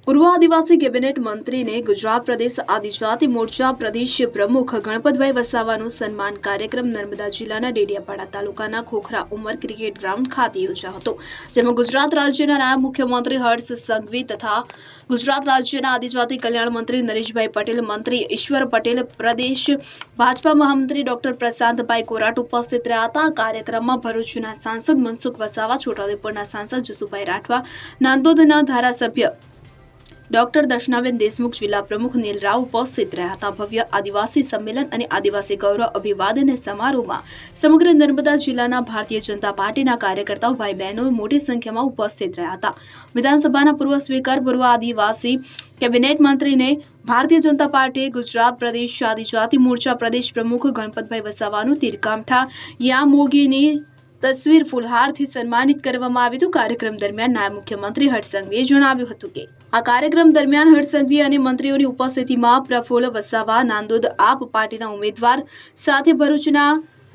પૂર્વ આદિવાસી કેબિનેટ મંત્રીને ગુજરાત પ્રદેશ આદિજાતિ મોરચા પ્રદેશ પ્રમુખ ગણપતભાઈ વસાવાનું સન્માન કાર્યક્રમ નર્મદા જિલ્લાના ડેડિયાપાડા તાલુકાના ખોખરા ઉમર ક્રિકેટ ગ્રાઉન્ડ ખાતે યોજાયો હતો, જેમાં ગુજરાત રાજ્યના નાયબ મુખ્યમંત્રી હર્ષ સંઘવી તથા ગુજરાત રાજ્યના આદિજાતિ કલ્યાણ મંત્રી નરેશભાઈ પટેલ, મંત્રી ઈશ્વર પટેલ, પ્રદેશ ભાજપા મહામંત્રી ડોક્ટર પ્રશાંતભાઈ કોરાટ ઉપસ્થિત રહ્યા હતા। કાર્યક્રમમાં ભરૂચના સાંસદ મનસુખ વસાવા, છોટાઉદેપુરના સાંસદ જસુભાઈ રાઠવા, નાંદોદના ધારાસભ્ય ડોક્ટર દર્શનાબેન દેશમુખ, જિલ્લા પ્રમુખ નીલ રાવ ઉપસ્થિત રહ્યા હતા। ભવ્ય આદિવાસી સંમેલન અને આદિવાસી ગૌરવ અભિવાદન સમારોહમાં સમગ્ર નર્મદા જિલ્લાના ભારતીય જનતા પાર્ટીના કાર્યકર્તાઓ, ભાઈ બહેનો મોટી સંખ્યામાં ઉપસ્થિત રહ્યા હતા। વિધાનસભાના પૂર્વ સ્પીકર, પૂર્વ આદિવાસી કેબિનેટ મંત્રીને ભારતીય જનતા પાર્ટીએ ગુજરાત પ્રદેશ આદિજાતિ મોરચા પ્રદેશ પ્રમુખ ગણપતભાઈ વસાવાનું તીરકામઠા યામોગીની તસવીર ફૂલહારથી સન્માનિત કરવામાં આવ્યું હતું। કાર્યક્રમ દરમિયાન નાયબ મુખ્યમંત્રી હર્ષ સંઘવીએ જણાવ્યું હતું કે આ કાર્યક્રમ દરમિયાન હર્ષ સંઘવી અને મંત્રીઓની ઉપસ્થિતિમાં પ્રફુલ્લ વસાવા નાંદોદ આપ પાર્ટીના ઉમેદવાર સાથે ભરૂચના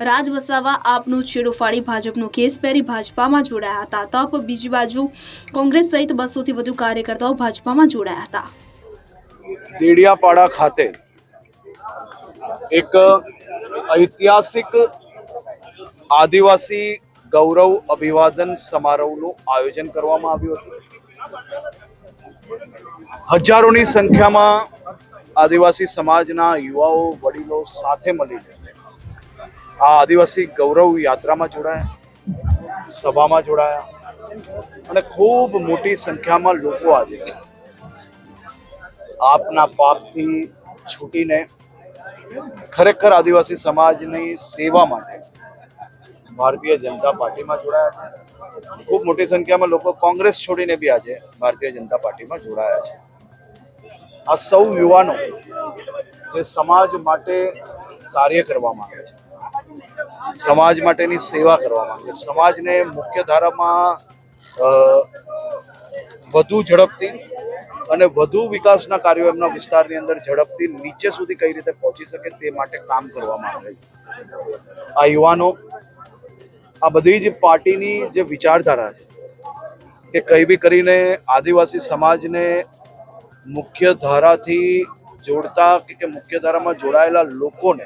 રાજ વસાવા આપનું છેડો ફાડી ભાજપનો કેસ પહેરી ભાજપામાં જોડાયા હતા। તો બીજી બાજુ કોંગ્રેસ સહિત 200 થી વધુ કાર્યકર્તાઓ ભાજપામાં જોડાયા હતા। ડેડિયાપાડા ખાતે એક ઐતિહાસિક આદિવાસી ગૌરવ અભિવાદન સમારોહનું આયોજન કરવામાં આવ્યું હતું। હજારોની સંખ્યામાં આદિવાસી સમાજના યુવાઓ, વડીલો સાથે મળીને આ આદિવાસી ગૌરવ યાત્રામાં જોડાયા, સભામાં જોડાયા અને ખૂબ મોટી સંખ્યામાં લોકો આજે આપના પાપથી છૂટીને ખરેખર આદિવાસી સમાજની સેવા માટે ભારતીય જનતા પાર્ટીમાં જોડાયા છે। ખૂબ મોટી સંખ્યામાં લોકો કોંગ્રેસ છોડીને બી આજે ભારતીય જનતા પાર્ટીમાં જોડાયા છે। આ સૌ યુવાનો જે સમાજ માટે કાર્ય કરવા માંગે છે, સમાજ માટેની સેવા કરવા માંગે છે, સમાજને મુખ્ય ધારામાં વધુ ઝડપથી અને વધુ વિકાસના કાર્યો એમના વિસ્તારની અંદર ઝડપથી નીચે સુધી કઈ રીતે પહોંચી શકે તે માટે કામ કરવા માંગે છે। આ યુવાનો આ બધી જ પાર્ટીની જે વિચારધારા છે કે કઈ બી કરીને આદિવાસી સમાજને મુખ્ય ધારાથી જોડતા કે મુખ્ય ધારામાં જોડાયેલા લોકોને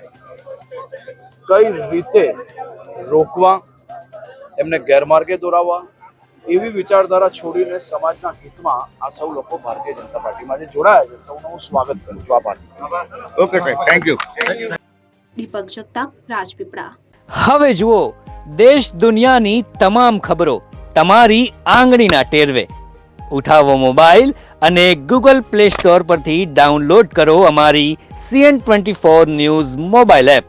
કઈ રીતે રોકવા, એમને ગેરમાર્ગે દોરાવવા, એવી વિચારધારા છોડીને સમાજના હિતમાં આ સૌ લોકો ભારતીય જનતા પાર્ટીમાં જે જોડાયા છે, સૌનું હું સ્વાગત કરું છું। આભાર। ઓકે સાહેબ, થેન્ક યુ। દીપક જગતાપ, રાજપીપળા। હવે જુઓ દેશ દુનિયાની તમામ ખબરો તમારી આંગળીના ટેરવે। ઉઠાવો મોબાઈલ અને ગૂગલ પ્લે સ્ટોર પરથી ડાઉનલોડ કરો અમારી CN24 ન્યૂઝ મોબાઈલ એપ।